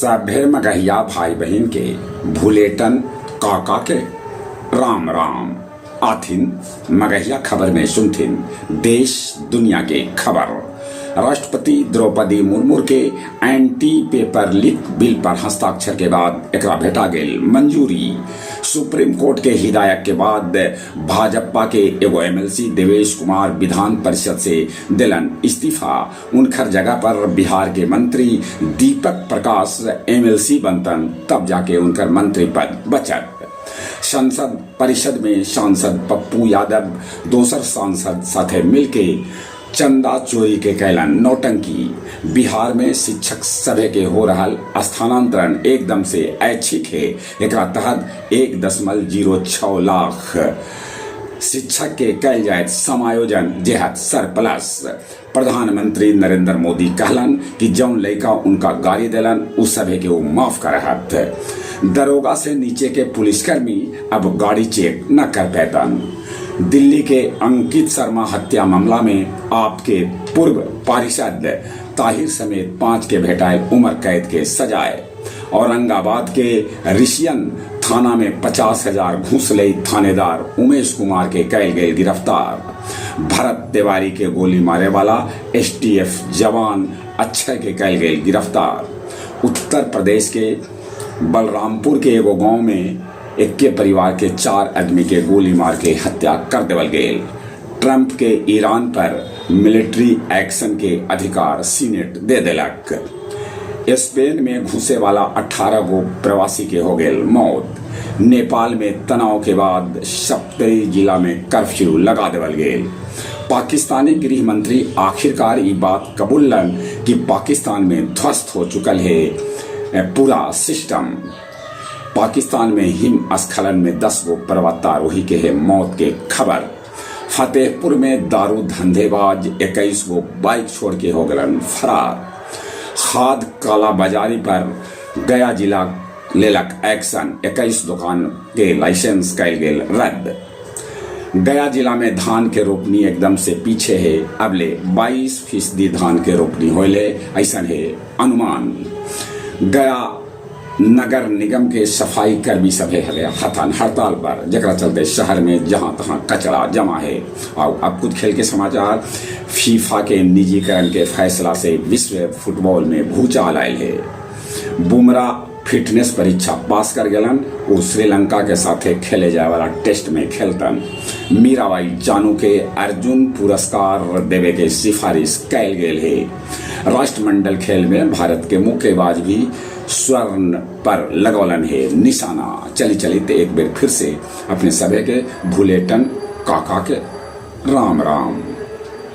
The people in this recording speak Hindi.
सभे मगहिया भाई बहन के भूलेटन काका के राम राम आथिन मगहिया खबर में सुनथिन देश दुनिया के खबर। राष्ट्रपति द्रौपदी मुर्मू के एंटी पेपर लीक बिल पर हस्ताक्षर के बाद एकरा भेटा गेल मंजूरी। सुप्रीम कोर्ट के हिदायत के बाद भाजपा के एगो एमएलसी देवेश कुमार विधान परिषद से दिलन इस्तीफा। उनकर जगह पर बिहार के मंत्री दीपक प्रकाश एमएलसी बनतन, तब जाके उनकर मंत्री पद बचत। संसद परिषद में सांसद पप्पू यादव दोसर सांसद साथे मिलके चंदा चोरी के कैलन नौटंकी। बिहार में शिक्षक सभे के हो रहा स्थानांतरण एकदम से ऐच्छिक है। एकरा तहत 1.06 लाख शिक्षक के कैल जाए समायोजन जेहत सरप्लस। प्रधानमंत्री नरेंद्र मोदी कहलन कि जौन लड़का उनका गाड़ी दिलन उस सभे के वो माफ करहत। दरोगा से नीचे के पुलिसकर्मी अब गाड़ी चेक न कर पैतन। दिल्ली के अंकित शर्मा हत्या मामला में आपके पूर्व पार्षद ताहिर समेत 5 के भेटाए उम्र कैद के सजाए। औरंगाबाद के ऋषियन थाना में 50,000 घूस ले थानेदार उमेश कुमार के कैल गए गिरफ्तार। भरत तिवारी के गोली मारे वाला एसटीएफ जवान अक्षय के कैल गए गिरफ्तार। उत्तर प्रदेश के बलरामपुर के एगो गांव में एक के परिवार के 4 आदमी के गोली मार के हत्या कर देवल गेल। ट्रंप के ईरान पर मिलिट्री एक्शन के अधिकार सीनेट दे देलक। स्पेन में घुसे वाला 18 गो प्रवासी के हो गेल मौत। नेपाल में तनाव के बाद सप्तरी जिला में कर्फ्यू लगा देवल गेल। पाकिस्तानी गृह मंत्री आखिरकार ये बात कबूलन कि पाकिस्तान में ध्वस्त हो चुकल है पूरा सिस्टम। पाकिस्तान में हिमस्खलन में 10 गो पर्वतारोही के है मौत के खबर। फतेहपुर में दारू धंधेबाज 21 गो बाइक छोड़ के हो गलन फरार। खाद काला बाजारी पर गया जिला लेलक एक्शन, 21 दुकान के लाइसेंस कैल गेल रद्द। गया जिला में धान के रोपनी एकदम से पीछे है, अबले 22% धान के रोपनी होले ऐसा है अनुमान। गया नगर निगम के सफाई कर्मी सभे हथन हड़ताल पर, जकरा चलते शहर में जहां तहां कचरा जमा है। और अब कुछ खेल के समाचार। फीफा के निजीकरण के फैसला से विश्व फुटबॉल में भूचाल आयल है। बुमराह फिटनेस परीक्षा पास कर गलन, वो श्रीलंका के साथे खेले जाए वाला टेस्ट में खेलतन। मीराबाई चानू के अर्जुन पुरस्कार देवे के सिफारिश कैल गेल है। राष्ट्रमंडल खेल में भारत के मुक्केबाज भी स्वर्ण पर लगौलन है निशाना। चली तो एक बार फिर से अपने सभे के भूलेटन काका के राम राम।